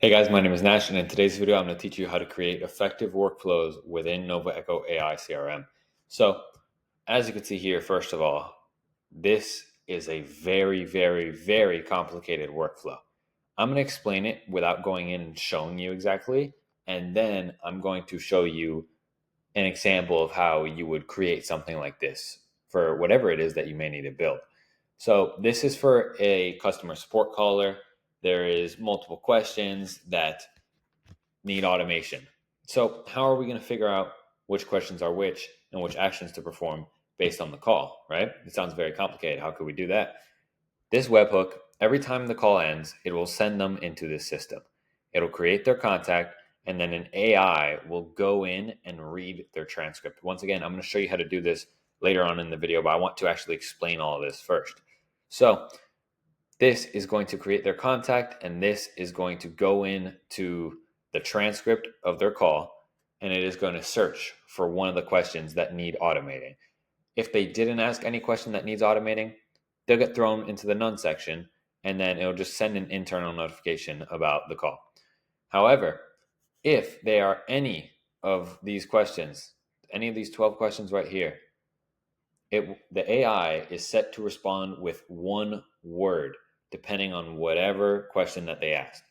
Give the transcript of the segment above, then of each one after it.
Hey guys, my name is Nash, and in today's video, I'm going to teach you how to create effective workflows within Nova Echo AI CRM. So, as you can see here, first of all, this is a very complicated workflow. I'm going to explain it without going in and showing you exactly, and then I'm going to show you an example of how you would create something like this for whatever it is that you may need to build. So this is for a customer support caller. There is multiple questions that need automation. So how are we going to figure out which questions are which and which actions to perform based on the call, right? It sounds very complicated. How could we do that? This webhook, every time the call ends, it will send them into this system. It'll create their contact, and then an AI will go in and read their transcript. Once again, I'm going to show you how to do this later on in the video, but I want to actually explain all of this first. So this is going to create their contact, and this is going to go into the transcript of their call, and it is going to search for one of the questions that need automating. If they didn't ask any question that needs automating, they'll get thrown into the none section, and then it'll just send an internal notification about the call. However, if they are any of these questions, any of these 12 questions right here, the AI is set to respond with one word, depending on whatever question that they asked.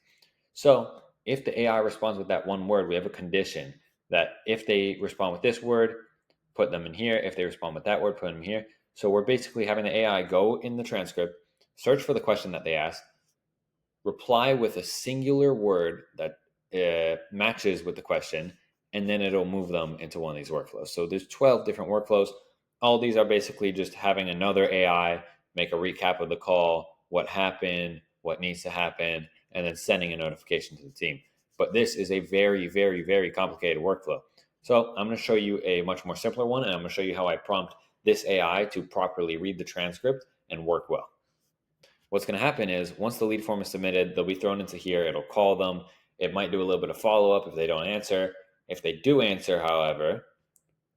So if the AI responds with that one word, we have a condition that if they respond with this word, put them in here. If they respond with that word, put them here. So we're basically having the AI go in the transcript, search for the question that they asked, reply with a singular word that matches with the question, and then it'll move them into one of these workflows. So there's 12 different workflows. All these are basically just having another AI make a recap of the call, what happened, what needs to happen, and then sending a notification to the team. But this is a very complicated workflow. So I'm going to show you a much more simpler one, and I'm going to show you how I prompt this AI to properly read the transcript and work well. What's going to happen is once the lead form is submitted, they'll be thrown into here. It'll call them. It might do a little bit of follow-up if they don't answer. If they do answer, however,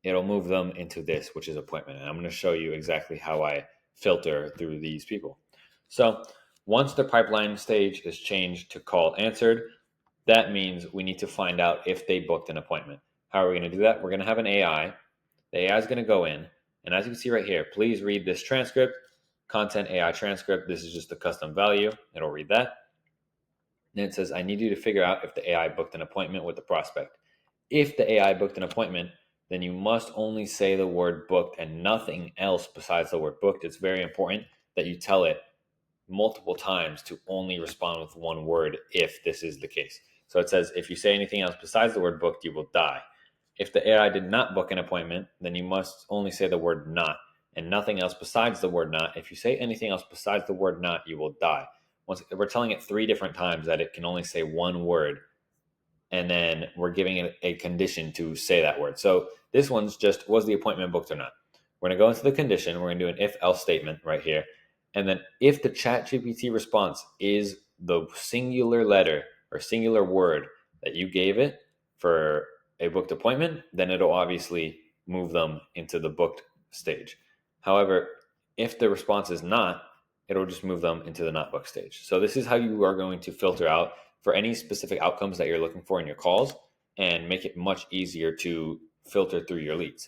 it'll move them into this, which is appointment. And I'm going to show you exactly how I filter through these people. So once the pipeline stage is changed to call answered, that means we need to find out if they booked an appointment. How are we going to do that? We're going to have an AI. The AI is going to go in. And as you can see right here, please read this transcript. Content AI transcript. This is just the custom value. It'll read that. Then it says, I need you to figure out if the AI booked an appointment with the prospect. If the AI booked an appointment, then you must only say the word booked and nothing else besides the word booked. It's very important that you tell it multiple times to only respond with one word if this is the case. So it says, if you say anything else besides the word booked, you will die. If the AI did not book an appointment, then you must only say the word not and nothing else besides the word not. If you say anything else besides the word not, you will die. Once we're telling it 3 different times that it can only say one word, and then we're giving it a condition to say that word. So this one's just, was the appointment booked or not? We're going to go into the condition. We're going to do an if-else statement right here. And then if the ChatGPT response is the singular letter or singular word that you gave it for a booked appointment, then it'll obviously move them into the booked stage. However, if the response is not, it'll just move them into the not booked stage. So this is how you are going to filter out for any specific outcomes that you're looking for in your calls and make it much easier to filter through your leads.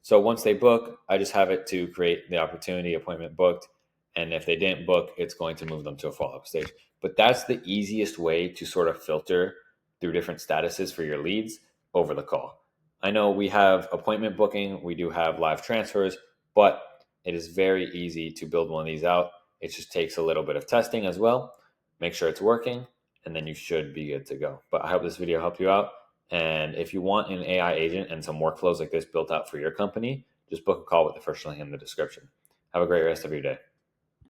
So once they book, I just have it to create the opportunity appointment booked. And if they didn't book, it's going to move them to a follow-up stage. But that's the easiest way to sort of filter through different statuses for your leads over the call. I know we have appointment booking, we do have live transfers, but it is very easy to build one of these out. It just takes a little bit of testing as well. Make sure it's working, and then you should be good to go. But I hope this video helped you out. And if you want an AI agent and some workflows like this built out for your company, just book a call with the first link in the description. Have a great rest of your day.